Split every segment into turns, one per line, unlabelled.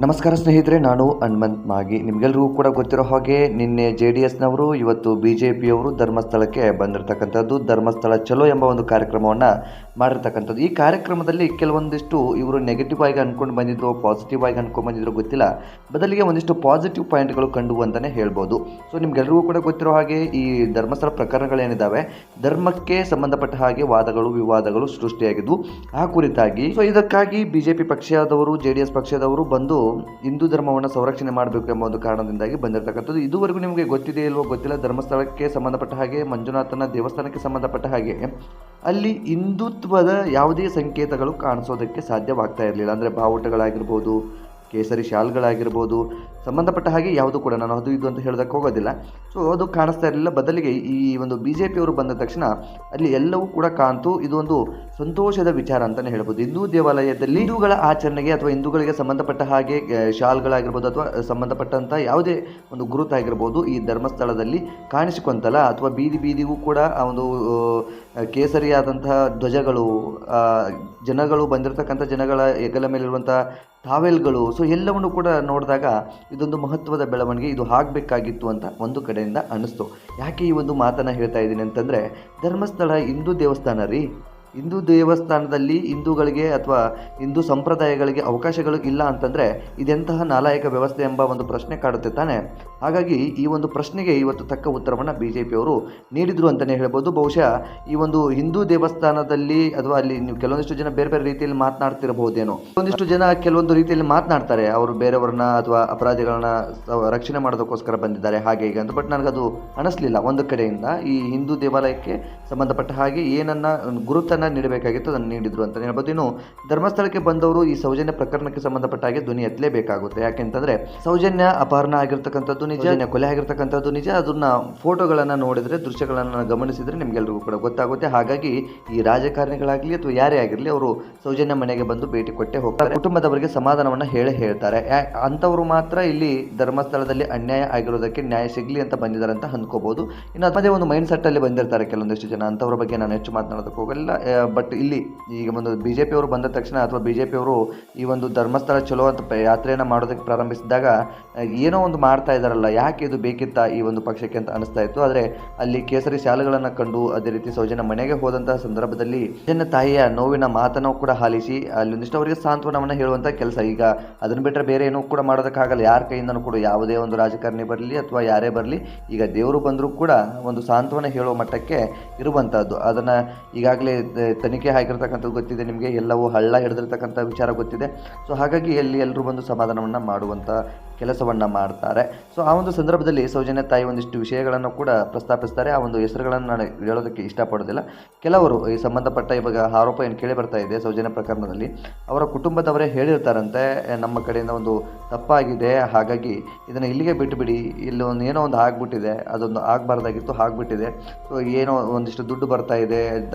ನಮಸ್ಕಾರ ಸ್ನೇಹಿತರೆ, ನಾನು ಹನುಮಂತ್ ಮಾಗಿ. ನಿಮಗೆಲ್ಲರಿಗೂ ಕೂಡ ಗೊತ್ತಿರೋ ಹಾಗೆ ನಿನ್ನೆ JDSನವರು, ಇವತ್ತು BJPಯವರು ಧರ್ಮಸ್ಥಳಕ್ಕೆ ಬಂದಿರತಕ್ಕಂಥದ್ದು. ಧರ್ಮಸ್ಥಳ ಚಲೋ ಎಂಬ ಒಂದು ಕಾರ್ಯಕ್ರಮವನ್ನು ಮಾಡಿರ್ತಕ್ಕಂಥದ್ದು. ಈ ಕಾರ್ಯಕ್ರಮದಲ್ಲಿ ಕೆಲವೊಂದಿಷ್ಟು ಇವರು ನೆಗೆಟಿವ್ ಆಗಿ ಅಂದ್ಕೊಂಡು ಬಂದಿದ್ರು, ಪಾಸಿಟಿವ್ ಆಗಿ ಅಂದ್ಕೊಂಡು ಬಂದಿದ್ರು ಗೊತ್ತಿಲ್ಲ. ಬದಲಿಗೆ ಒಂದಿಷ್ಟು ಪಾಸಿಟಿವ್ ಪಾಯಿಂಟ್ಗಳು ಕಂಡು ಅಂತಲೇ ಹೇಳ್ಬೋದು. ಸೊ ನಿಮಗೆಲ್ಲರಿಗೂ ಕೂಡ ಗೊತ್ತಿರೋ ಹಾಗೆ ಈ ಧರ್ಮಸ್ಥಳ ಪ್ರಕರಣಗಳೇನಿದ್ದಾವೆ, ಧರ್ಮಕ್ಕೆ ಸಂಬಂಧಪಟ್ಟ ಹಾಗೆ ವಾದಗಳು ವಿವಾದಗಳು ಸೃಷ್ಟಿಯಾಗಿದ್ವು. ಆ ಕುರಿತಾಗಿ ಇದಕ್ಕಾಗಿ BJP ಪಕ್ಷದವರು, JDS ಪಕ್ಷದವರು ಬಂದು ಹಿಂದೂ ಧರ್ಮವನ್ನು ಸಂರಕ್ಷಣೆ ಮಾಡಬೇಕು ಎಂಬ ಒಂದು ಕಾರಣದಿಂದಾಗಿ ಬಂದಿರತಕ್ಕಂಥದ್ದು. ಇದುವರೆಗೂ ನಿಮಗೆ ಗೊತ್ತಿದೆ ಇಲ್ವೋ ಗೊತ್ತಿಲ್ಲ, ಧರ್ಮಸ್ಥಳಕ್ಕೆ ಸಂಬಂಧಪಟ್ಟ ಹಾಗೆ, ಮಂಜುನಾಥನ ದೇವಸ್ಥಾನಕ್ಕೆ ಸಂಬಂಧಪಟ್ಟ ಹಾಗೆ ಅಲ್ಲಿ ಹಿಂದುತ್ವದ ಯಾವುದೇ ಸಂಕೇತಗಳು ಕಾಣಿಸೋದಕ್ಕೆ ಸಾಧ್ಯವಾಗ್ತಾ ಇರಲಿಲ್ಲ. ಅಂದರೆ ಬಾವುಟಗಳಾಗಿರ್ಬೋದು, ಕೇಸರಿ ಶಾಲ್ಗಳಾಗಿರ್ಬೋದು, ಸಂಬಂಧಪಟ್ಟ ಹಾಗೆ ಯಾವುದು ಕೂಡ ನಾನು ಅದು ಇದು ಅಂತ ಹೇಳೋದಕ್ಕೆ ಹೋಗೋದಿಲ್ಲ. ಸೊ ಅದು ಕಾಣಿಸ್ತಾ ಇರಲಿಲ್ಲ. ಬದಲಿಗೆ ಈ ಒಂದು BJPಯವರು ಬಂದ ತಕ್ಷಣ ಅಲ್ಲಿ ಎಲ್ಲವೂ ಕೂಡ ಕಾಣ್ತು. ಇದು ಒಂದು ಸಂತೋಷದ ವಿಚಾರ ಅಂತಲೇ ಹೇಳ್ಬೋದು. ಹಿಂದೂ ದೇವಾಲಯದಲ್ಲಿ ಹಿಂದೂಗಳ ಆಚರಣೆಗೆ ಅಥವಾ ಹಿಂದೂಗಳಿಗೆ ಸಂಬಂಧಪಟ್ಟ ಹಾಗೆ ಶಾಲ್ಗಳಾಗಿರ್ಬೋದು ಅಥವಾ ಸಂಬಂಧಪಟ್ಟಂಥ ಯಾವುದೇ ಒಂದು ಗುರುತಾಗಿರ್ಬೋದು ಈ ಧರ್ಮಸ್ಥಳದಲ್ಲಿ ಕಾಣಿಸಿಕೊಂತಲ್ಲ, ಅಥವಾ ಬೀದಿ ಬೀದಿಗೂ ಕೂಡ ಆ ಒಂದು ಕೇಸರಿಯಾದಂತಹ ಧ್ವಜಗಳು, ಜನಗಳು ಬಂದಿರತಕ್ಕಂಥ ಜನಗಳ ಹೆಗಲ ಮೇಲಿರುವಂಥ ಟಾವೆಲ್ಗಳು, ಸೊ ಎಲ್ಲವನ್ನು ಕೂಡ ನೋಡಿದಾಗ ಇದೊಂದು ಮಹತ್ವದ ಬೆಳವಣಿಗೆ, ಇದು ಆಗಬೇಕಾಗಿತ್ತು ಅಂತ ಒಂದು ಕಡೆಯಿಂದ ಅನ್ನಿಸ್ತು. ಯಾಕೆ ಈ ಒಂದು ಮಾತನ್ನು ಹೇಳ್ತಾ ಇದ್ದೀನಿ ಅಂತಂದರೆ, ಧರ್ಮಸ್ಥಳ ಹಿಂದೂ ದೇವಸ್ಥಾನ ರೀ. ಹಿಂದೂ ದೇವಸ್ಥಾನದಲ್ಲಿ ಹಿಂದೂಗಳಿಗೆ ಅಥವಾ ಹಿಂದೂ ಸಂಪ್ರದಾಯಗಳಿಗೆ ಅವಕಾಶಗಳು ಇಲ್ಲ ಅಂತಂದರೆ ಇದೆಂತಹ ನಾಲಾಯಕ ವ್ಯವಸ್ಥೆ ಎಂಬ ಒಂದು ಪ್ರಶ್ನೆ ಕಾಡುತ್ತೆ ತಾನೆ. ಹಾಗಾಗಿ ಈ ಒಂದು ಪ್ರಶ್ನೆಗೆ ಇವತ್ತು ತಕ್ಕ ಉತ್ತರವನ್ನು BJPಯವರು ನೀಡಿದರು ಅಂತಲೇ ಹೇಳ್ಬೋದು. ಬಹುಶಃ ಈ ಒಂದು ಹಿಂದೂ ದೇವಸ್ಥಾನದಲ್ಲಿ ಅಥವಾ ಅಲ್ಲಿ ನೀವು ಕೆಲವೊಂದಿಷ್ಟು ಜನ ಬೇರೆ ಬೇರೆ ರೀತಿಯಲ್ಲಿ ಮಾತನಾಡ್ತಿರಬಹುದೇನೋ, ಒಂದಿಷ್ಟು ಜನ ಕೆಲವೊಂದು ರೀತಿಯಲ್ಲಿ ಮಾತನಾಡ್ತಾರೆ, ಅವರು ಬೇರೆಯವ್ರನ್ನ ಅಥವಾ ಅಪರಾಧಿಗಳನ್ನ ರಕ್ಷಣೆ ಮಾಡೋದಕ್ಕೋಸ್ಕರ ಬಂದಿದ್ದಾರೆ ಹಾಗೆ ಈಗ ಅಂತ. ಬಟ್ ನನಗದು ಅನಿಸ್ಲಿಲ್ಲ. ಒಂದು ಕಡೆಯಿಂದ ಈ ಹಿಂದೂ ದೇವಾಲಯಕ್ಕೆ ಸಂಬಂಧಪಟ್ಟ ಹಾಗೆ ಏನನ್ನ ಗುರುತನ್ನು ನೀಡಬೇಕಾಗಿತ್ತು ಅದನ್ನು ನೀಡಿದ್ರು ಅಂತ ಹೇಳ್ಬೋದು. ಇನ್ನು ಧರ್ಮಸ್ಥಳಕ್ಕೆ ಬಂದವರು ಈ ಸೌಜನ್ಯ ಪ್ರಕರಣಕ್ಕೆ ಸಂಬಂಧಪಟ್ಟ ಹಾಗೆ ಧ್ವನಿ ಎತ್ತಲೇಬೇಕಾಗುತ್ತೆ. ಯಾಕೆಂತಂದ್ರೆ ಸೌಜನ್ಯ ಅಪಹರಣ ಆಗಿರ್ತಕ್ಕಂಥದ್ದು ನಿಜ, ಕೊಲೆ ಆಗಿರ್ತಕ್ಕಂಥದ್ದು ನಿಜ. ಅದನ್ನ ಫೋಟೋಗಳನ್ನು ನೋಡಿದ್ರೆ, ದೃಶ್ಯಗಳನ್ನು ಗಮನಿಸಿದ್ರೆ ನಿಮ್ಗೆಲ್ರಿಗೂ ಕೂಡ ಗೊತ್ತಾಗುತ್ತೆ. ಹಾಗಾಗಿ ಈ ರಾಜಕಾರಣಿಗಳಾಗಲಿ ಅಥವಾ ಯಾರೇ ಆಗಿರಲಿ ಅವರು ಸೌಜನ್ಯ ಮನೆಗೆ ಬಂದು ಭೇಟಿ ಕೊಟ್ಟೆ ಹೋಗ್ತಾರೆ, ಕುಟುಂಬದವರಿಗೆ ಸಮಾಧಾನವನ್ನು ಹೇಳ್ತಾರೆ. ಅಂಥವ್ರು ಮಾತ್ರ ಇಲ್ಲಿ ಧರ್ಮಸ್ಥಳದಲ್ಲಿ ಅನ್ಯಾಯ ಆಗಿರೋದಕ್ಕೆ ನ್ಯಾಯ ಸಿಗಲಿ ಅಂತ ಬಂದಿದ್ದಾರೆ ಅಂತ ಅಂದ್ಕೋಬಹುದು. ಇನ್ನು ಅದೇ ಒಂದು ಮೈಂಡ್ ಸೆಟ್ ಅಲ್ಲಿ ಬಂದಿರ್ತಾರೆ ಕೆಲವೊಂದಿಷ್ಟು ಜನ. ಅಂಥವ್ರ ಬಗ್ಗೆ ನಾನು ಹೆಚ್ಚು ಮಾತನಾಡೋದಕ್ಕೆ ಹೋಗಲ್ಲ. ಬಟ್ ಇಲ್ಲಿ ಈಗ ಒಂದು BJPಯವರು ಬಂದ ತಕ್ಷಣ ಅಥವಾ BJPಯವರು ಈ ಒಂದು ಧರ್ಮಸ್ಥಳ ಚಲೋ ಅಂತ ಯಾತ್ರೆಯನ್ನು ಮಾಡೋದಕ್ಕೆ ಪ್ರಾರಂಭಿಸಿದಾಗ ಏನೋ ಒಂದು ಮಾಡ್ತಾ ಇದ್ದಾರಲ್ಲ, ಯಾಕೆ ಇದು ಬೇಕಿತ್ತಾ ಈ ಒಂದು ಪಕ್ಷಕ್ಕೆ ಅಂತ ಅನಿಸ್ತಾ ಇತ್ತು. ಆದರೆ ಅಲ್ಲಿ ಕೇಸರಿ ಶಾಲೆಗಳನ್ನು ಕಂಡು ಅದೇ ರೀತಿ ಸೌಜನ್ಯ ಮನೆಗೆ ಹೋದಂತಹ ಸಂದರ್ಭದಲ್ಲಿ ಸೌಜನ್ಯ ತಾಯಿಯ ನೋವಿನ ಮಾತನ್ನು ಕೂಡ ಆಲಿಸಿ ಅಲ್ಲೊಂದಿಷ್ಟು ಅವರಿಗೆ ಸಾಂತ್ವನವನ್ನು ಹೇಳುವಂಥ ಕೆಲಸ. ಈಗ ಅದನ್ನು ಬಿಟ್ಟರೆ ಬೇರೆ ಏನೂ ಕೂಡ ಮಾಡೋದಕ್ಕಾಗಲ್ಲ. ಯಾರ ಕೈಯಿಂದನೂ ಕೂಡ ಯಾವುದೇ ಒಂದು ರಾಜಕಾರಣಿ ಬರಲಿ ಅಥವಾ ಯಾರೇ ಬರಲಿ, ಈಗ ದೇವರು ಬಂದರೂ ಕೂಡ ಒಂದು ಸಾಂತ್ವನ ಹೇಳುವ ಮಟ್ಟಕ್ಕೆ ಇರುವಂಥದ್ದು. ಅದನ್ನು ಈಗಾಗಲೇ ತನಿಖೆ ಆಗಿರ್ತಕ್ಕಂಥದ್ದು ಗೊತ್ತಿದೆ ನಿಮಗೆ, ಎಲ್ಲವೂ ಹಳ್ಳ ಹಿಡಿದಿರ್ತಕ್ಕಂಥ ವಿಚಾರ ಗೊತ್ತಿದೆ. ಸೊ ಹಾಗಾಗಿ ಅಲ್ಲಿ ಎಲ್ಲರೂ ಬಂದು ಸಮಾಧಾನವನ್ನು ಮಾಡುವಂಥ ಕೆಲಸವನ್ನು ಮಾಡ್ತಾರೆ. ಸೊ ಆ ಒಂದು ಸಂದರ್ಭದಲ್ಲಿ ಸೌಜನ್ಯ ತಾಯಿ ಒಂದಿಷ್ಟು ವಿಷಯಗಳನ್ನು ಕೂಡ ಪ್ರಸ್ತಾಪಿಸ್ತಾರೆ. ಆ ಒಂದು ಹೆಸರುಗಳನ್ನು ನಾನು ಹೇಳೋದಕ್ಕೆ ಇಷ್ಟಪಡೋದಿಲ್ಲ. ಕೆಲವರು ಈ ಸಂಬಂಧಪಟ್ಟ ಇವಾಗ ಆರೋಪ ಏನು ಕೇಳಿ ಬರ್ತಾ ಇದೆ ಸೌಜನ್ಯ ಪ್ರಕರಣದಲ್ಲಿ, ಅವರ ಕುಟುಂಬದವರೇ ಹೇಳಿರ್ತಾರಂತೆ, ನಮ್ಮ ಕಡೆಯಿಂದ ಒಂದು ತಪ್ಪಾಗಿದೆ, ಹಾಗಾಗಿ ಇದನ್ನು ಇಲ್ಲಿಗೆ ಬಿಟ್ಟುಬಿಡಿ, ಇಲ್ಲಿ ಒಂದು ಏನೋ ಒಂದು ಆಗ್ಬಿಟ್ಟಿದೆ, ಅದೊಂದು ಆಗಬಾರ್ದಾಗಿತ್ತು ಆಗಿಬಿಟ್ಟಿದೆ, ಸೊ ಏನೋ ಒಂದಿಷ್ಟು ದುಡ್ಡು ಬರ್ತಾ ಇದೆ,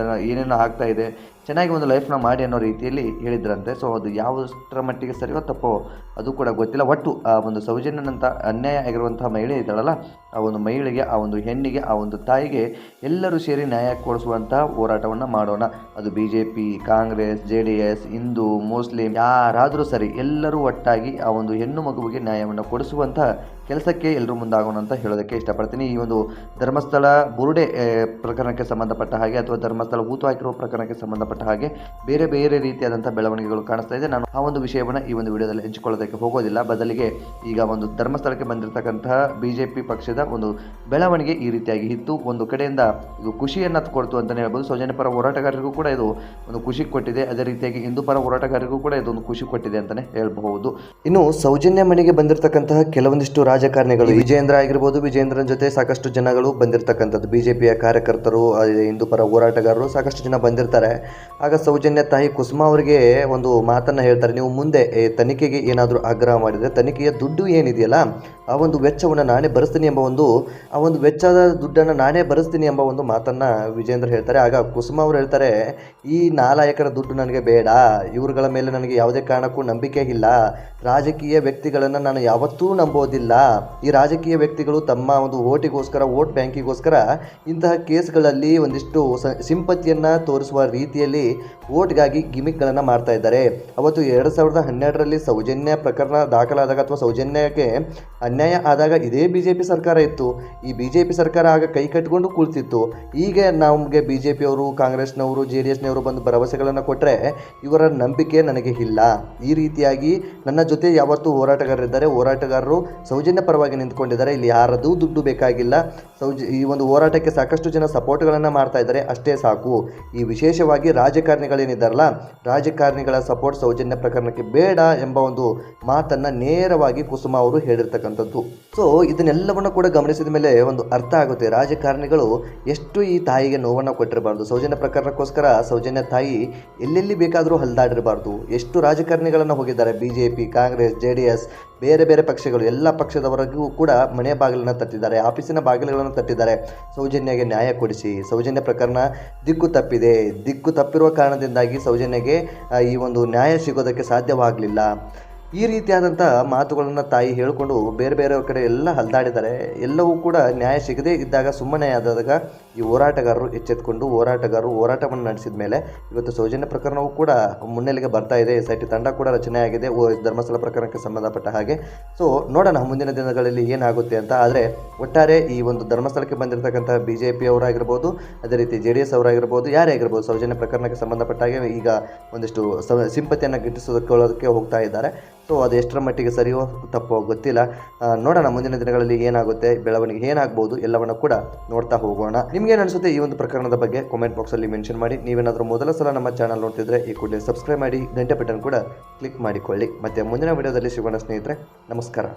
ಏನೇನೋ ಆಗ್ತಾ ಇದೆ, ಚೆನ್ನಾಗಿ ಒಂದು ಲೈಫ್ನ ಮಾಡಿ ಅನ್ನೋ ರೀತಿಯಲ್ಲಿ ಹೇಳಿದ್ರಂತೆ. ಸೊ ಅದು ಯಾವಷ್ಟರ ಮಟ್ಟಿಗೆ ಸರಿಯೋ ತಪ್ಪೋ ಅದು ಕೂಡ ಗೊತ್ತಿಲ್ಲ. ಒಟ್ಟು ಆ ಒಂದು ಸೌಜನ್ಯನಂತ ಅನ್ಯಾಯ ಆಗಿರುವಂತಹ ಮಹಿಳೆ ಇದ್ದಾಳಲ್ಲ, ಆ ಒಂದು ಮಹಿಳೆಗೆ, ಆ ಒಂದು ಹೆಣ್ಣಿಗೆ, ಆ ಒಂದು ತಾಯಿಗೆ ಎಲ್ಲರೂ ಸೇರಿ ನ್ಯಾಯ ಕೊಡಿಸುವಂಥ ಹೋರಾಟವನ್ನು ಮಾಡೋಣ. ಅದು BJP, Congress, JDS, Hindu, Muslim ಯಾರಾದರೂ ಸರಿ, ಎಲ್ಲರೂ ಒಟ್ಟಾಗಿ ಆ ಒಂದು ಹೆಣ್ಣು ಮಗುವಿಗೆ ನ್ಯಾಯವನ್ನು ಕೊಡಿಸುವಂಥ ಕೆಲಸಕ್ಕೆ ಎಲ್ಲರೂ ಮುಂದಾಗೋಣ ಅಂತ ಹೇಳೋದಕ್ಕೆ ಇಷ್ಟಪಡ್ತೀನಿ. ಈ ಒಂದು ಧರ್ಮಸ್ಥಳ ಬುರುಡೆ ಪ್ರಕರಣಕ್ಕೆ ಸಂಬಂಧಪಟ್ಟ ಹಾಗೆ ಅಥವಾ ಧರ್ಮಸ್ಥಳ ಊತು ಹಾಕಿರುವ ಪ್ರಕರಣಕ್ಕೆ ಸಂಬಂಧಪಟ್ಟ ಹಾಗೆ ಬೇರೆ ಬೇರೆ ರೀತಿಯಾದಂಥ ಬೆಳವಣಿಗೆಗಳು ಕಾಣಿಸ್ತಾ ಇದೆ. ನಾನು ಆ ಒಂದು ವಿಷಯವನ್ನು ಈ ಒಂದು ವಿಡಿಯೋದಲ್ಲಿ ಹಂಚಿಕೊಳ್ಳೋದಕ್ಕೆ ಹೋಗೋದಿಲ್ಲ. ಬದಲಿಗೆ ಈಗ ಒಂದು ಧರ್ಮಸ್ಥಳಕ್ಕೆ ಬಂದಿರತಕ್ಕಂತಹ BJP ಪಕ್ಷದ ಒಂದು ಬೆಳವಣಿಗೆ ಈ ರೀತಿಯಾಗಿ ಇತ್ತು. ಒಂದು ಕಡೆಯಿಂದ ಇದು ಖುಷಿಯನ್ನು ಕೊಡ್ತು ಅಂತಲೇ ಹೇಳ್ಬೋದು. ಸೌಜನ್ಯ ಪರ ಹೋರಾಟಗಾರರಿಗೂ ಕೂಡ ಇದು ಒಂದು ಖುಷಿ ಕೊಟ್ಟಿದೆ. ಅದೇ ರೀತಿಯಾಗಿ ಹಿಂದೂ ಪರ ಹೋರಾಟಗಾರರಿಗೂ ಕೂಡ ಇದೊಂದು ಖುಷಿ ಕೊಟ್ಟಿದೆ ಅಂತಲೇ ಹೇಳ್ಬಹುದು. ಇನ್ನು ಸೌಜನ್ಯ ಮನೆಗೆ ಬಂದಿರತಕ್ಕಂತಹ ಕೆಲವೊಂದಿಷ್ಟು ರಾಜಕಾರಣಿಗಳು, ವಿಜೇಂದ್ರ ಆಗಿರ್ಬೋದು, ವಿಜೇಂದ್ರನ ಜೊತೆ ಸಾಕಷ್ಟು ಜನಗಳು ಬಂದಿರತಕ್ಕಂಥದ್ದು, BJPಯ ಕಾರ್ಯಕರ್ತರು, ಹಿಂದೂ ಪರ ಹೋರಾಟಗಾರರು ಸಾಕಷ್ಟು ಜನ ಬಂದಿರ್ತಾರೆ. ಆಗ ಸೌಜನ್ಯ ತಾಯಿ ಕುಸುಮಾ ಅವರಿಗೆ ಒಂದು ಮಾತನ್ನು ಹೇಳ್ತಾರೆ, ನೀವು ಮುಂದೆ ತನಿಖೆಗೆ ಏನಾದರೂ ಆಗ್ರಹ ಮಾಡಿದರೆ ತನಿಖೆಯ ದುಡ್ಡು ಏನಿದೆಯಲ್ಲ ಆ ಒಂದು ವೆಚ್ಚವನ್ನು ನಾನೇ ಭರಿಸ್ತೀನಿ ಎಂಬ ಒಂದು ಆ ಒಂದು ವೆಚ್ಚದ ದುಡ್ಡನ್ನು ನಾನೇ ಭರಿಸ್ತೀನಿ ಎಂಬ ಒಂದು ಮಾತನ್ನು ವಿಜೇಂದ್ರ ಹೇಳ್ತಾರೆ. ಆಗ ಕುಸುಮಾ ಅವರು ಹೇಳ್ತಾರೆ, ಈ ನಾಲಾಯಕರ ದುಡ್ಡು ನನಗೆ ಬೇಡ, ಇವ್ರುಗಳ ಮೇಲೆ ನನಗೆ ಯಾವುದೇ ಕಾರಣಕ್ಕೂ ನಂಬಿಕೆ ಇಲ್ಲ, ರಾಜಕೀಯ ವ್ಯಕ್ತಿಗಳನ್ನು ನಾನು ಯಾವತ್ತೂ ನಂಬೋದಿಲ್ಲ. ಈ ರಾಜಕೀಯ ವ್ಯಕ್ತಿಗಳು ತಮ್ಮ ಒಂದು ಓಟಿಗೋಸ್ಕರ, ವೋಟ್ ಬ್ಯಾಂಕಿಗೋಸ್ಕರ ಇಂತಹ ಕೇಸ್ಗಳಲ್ಲಿ ಒಂದಿಷ್ಟು ಸಿಂಪತಿಯನ್ನು ತೋರಿಸುವ ರೀತಿಯಲ್ಲಿ ವೋಟ್ಗಾಗಿ ಗಿಮಿಕ್ಗಳನ್ನು ಮಾಡ್ತಾ ಇದ್ದಾರೆ. ಅವತ್ತು 2012ರಲ್ಲಿ ಸೌಜನ್ಯ ಪ್ರಕರಣ ದಾಖಲಾದಾಗ ಅಥವಾ ಸೌಜನ್ಯಕ್ಕೆ ಅನ್ಯಾಯ ಆದಾಗ ಇದೇ BJP ಸರ್ಕಾರ ಇತ್ತು. ಈ BJP ಸರ್ಕಾರ ಆಗ ಕೈ ಕಟ್ಟಿಕೊಂಡು ಕುಳಿತಿತ್ತು. ಈಗ ನಮಗೆ BJPಯವರು, ಕಾಂಗ್ರೆಸ್ನವರು, JDSನವರು ಬಂದು ಭರವಸೆಗಳನ್ನು ಕೊಟ್ಟರೆ ಇವರ ನಂಬಿಕೆ ನನಗೆ ಇಲ್ಲ. ಈ ರೀತಿಯಾಗಿ ನನ್ನ ಜೊತೆ ಯಾವತ್ತೂ ಹೋರಾಟಗಾರರಿದ್ದಾರೆ. ಹೋರಾಟಗಾರರು ಸೌಜನ್ಯ ಪರವಾಗಿ ನಿಂತ್ಕೊಂಡಿದ್ದಾರೆ. ಇಲ್ಲಿ ಯಾರದೂ ದುಡ್ಡು ಬೇಕಾಗಿಲ್ಲ. ಈ ಒಂದು ಹೋರಾಟಕ್ಕೆ ಸಾಕಷ್ಟು ಜನ ಸಪೋರ್ಟ್ಗಳನ್ನು ಮಾಡ್ತಾ ಇದ್ದಾರೆ, ಅಷ್ಟೇ ಸಾಕು. ಈ ವಿಶೇಷವಾಗಿ ರಾಜಕಾರಣಿಗಳೇನಿದ್ದಾರಲ್ಲ, ರಾಜಕಾರಣಿಗಳ ಸಪೋರ್ಟ್ ಸೌಜನ್ಯ ಪ್ರಕರಣಕ್ಕೆ ಬೇಡ ಎಂಬ ಒಂದು ಮಾತನ್ನು ನೇರವಾಗಿ ಕುಸುಮ ಅವರು ಹೇಳಿರ್ತಕ್ಕಂಥದ್ದು. ಸೊ ಇದನ್ನೆಲ್ಲವನ್ನು ಕೂಡ ಗಮನಿಸಿದ ಮೇಲೆ ಒಂದು ಅರ್ಥ ಆಗುತ್ತೆ, ರಾಜಕಾರಣಿಗಳು ಎಷ್ಟು ಈ ತಾಯಿಗೆ ನೋವನ್ನು ಕೊಟ್ಟಿರಬಾರ್ದು. ಸೌಜನ್ಯ ಪ್ರಕರಣಕ್ಕೋಸ್ಕರ ಸೌಜನ್ಯ ತಾಯಿ ಎಲ್ಲೆಲ್ಲಿ ಬೇಕಾದರೂ ಹಲ್ದಾಡಿರಬಾರ್ದು. ಎಷ್ಟು ರಾಜಕಾರಣಿಗಳನ್ನು ಹೋಗಿದ್ದಾರೆ, BJP, ಕಾಂಗ್ರೆಸ್, JDS, ಬೇರೆ ಬೇರೆ ಪಕ್ಷಗಳು, ಎಲ್ಲ ಪಕ್ಷದವರೆಗೂ ಕೂಡ ಮನೆಯ ಬಾಗಿಲನ್ನು ತಟ್ಟಿದ್ದಾರೆ, ಆಫೀಸಿನ ಬಾಗಿಲುಗಳನ್ನು ತಟ್ಟಿದ್ದಾರೆ. ಸೌಜನ್ಯಗೆ ನ್ಯಾಯ ಕೊಡಿಸಿ, ಸೌಜನ್ಯ ಪ್ರಕರಣ ದಿಕ್ಕು ತಪ್ಪಿರುವ ಕಾರಣದಿಂದಾಗಿ ಸೌಜನ್ಯಗೆ ಈ ಒಂದು ನ್ಯಾಯ ಸಿಗೋದಕ್ಕೆ ಸಾಧ್ಯವಾಗಲಿಲ್ಲ. ಈ ರೀತಿಯಾದಂಥ ಮಾತುಗಳನ್ನು ತಾಯಿ ಹೇಳಿಕೊಂಡು ಬೇರೆ ಬೇರೆಯವ್ರ ಕಡೆ ಎಲ್ಲ ಹಲ್ದಾಡಿದ್ದಾರೆ. ಎಲ್ಲವೂ ಕೂಡ ನ್ಯಾಯ ಸಿಗದೇ ಇದ್ದಾಗ, ಸುಮ್ಮನೆ ಆದಾಗ ಈ ಹೋರಾಟಗಾರರು ಎಚ್ಚೆತ್ತುಕೊಂಡು ಹೋರಾಟವನ್ನು ನಡೆಸಿದ ಮೇಲೆ ಇವತ್ತು ಸೌಜನ್ಯ ಪ್ರಕರಣವೂ ಕೂಡ ಮುನ್ನೆಲೆಗೆ ಬರ್ತಾ ಇದೆ. SIT ತಂಡ ಕೂಡ ರಚನೆ ಆಗಿದೆ ಧರ್ಮಸ್ಥಳ ಪ್ರಕರಣಕ್ಕೆ ಸಂಬಂಧಪಟ್ಟ ಹಾಗೆ. ಸೊ ನೋಡೋಣ ಮುಂದಿನ ದಿನಗಳಲ್ಲಿ ಏನಾಗುತ್ತೆ ಅಂತ. ಆದರೆ ಒಟ್ಟಾರೆ ಈ ಒಂದು ಧರ್ಮಸ್ಥಳಕ್ಕೆ ಬಂದಿರತಕ್ಕಂಥ BJP ಅವರಾಗಿರ್ಬೋದು, ಅದೇ ರೀತಿ JDS ಅವರಾಗಿರ್ಬೋದು, ಯಾರೇ ಆಗಿರ್ಬೋದು, ಸೌಜನ್ಯ ಪ್ರಕರಣಕ್ಕೆ ಸಂಬಂಧಪಟ್ಟ ಹಾಗೆ ಈಗ ಒಂದಿಷ್ಟು ಸಿಂಪತಿಯನ್ನು ಗಿಟ್ಟಿಸಿಕೊಳ್ಳೋದಕ್ಕೆ ಹೋಗ್ತಾ ಇದ್ದಾರೆ. ಸೊ ಅದು ಎಷ್ಟರ ಮಟ್ಟಿಗೆ ಸರಿಯೋ ತಪ್ಪೋ ಗೊತ್ತಿಲ್ಲ. ನೋಡೋಣ ಮುಂದಿನ ದಿನಗಳಲ್ಲಿ ಏನಾಗುತ್ತೆ, ಬೆಳವಣಿಗೆ ಏನಾಗ್ಬೋದು, ಎಲ್ಲವನ್ನು ಕೂಡ ನೋಡ್ತಾ ಹೋಗೋಣ. ನಿಮ್ಗೇನು ಅನಿಸುತ್ತೆ ಈ ಒಂದು ಪ್ರಕರಣದ ಬಗ್ಗೆ ಕಾಮೆಂಟ್ ಬಾಕ್ಸಲ್ಲಿ ಮೆನ್ಷನ್ ಮಾಡಿ. ನೀವೇನಾದರೂ ಮೊದಲ ಸಲ ನಮ್ಮ ಚಾನಲ್ ನೋಡ್ತಿದ್ರೆ ಈ ಕೂಡಲೇ ಸಬ್ಸ್ಕ್ರೈಬ್ ಮಾಡಿ, ಗಂಟೆ ಬಟನ್ ಕೂಡ ಕ್ಲಿಕ್ ಮಾಡಿಕೊಳ್ಳಿ. ಮತ್ತೆ ಮುಂದಿನ ವಿಡಿಯೋದಲ್ಲಿ ಸಿಗೋಣ ಸ್ನೇಹಿತರೆ. ನಮಸ್ಕಾರ.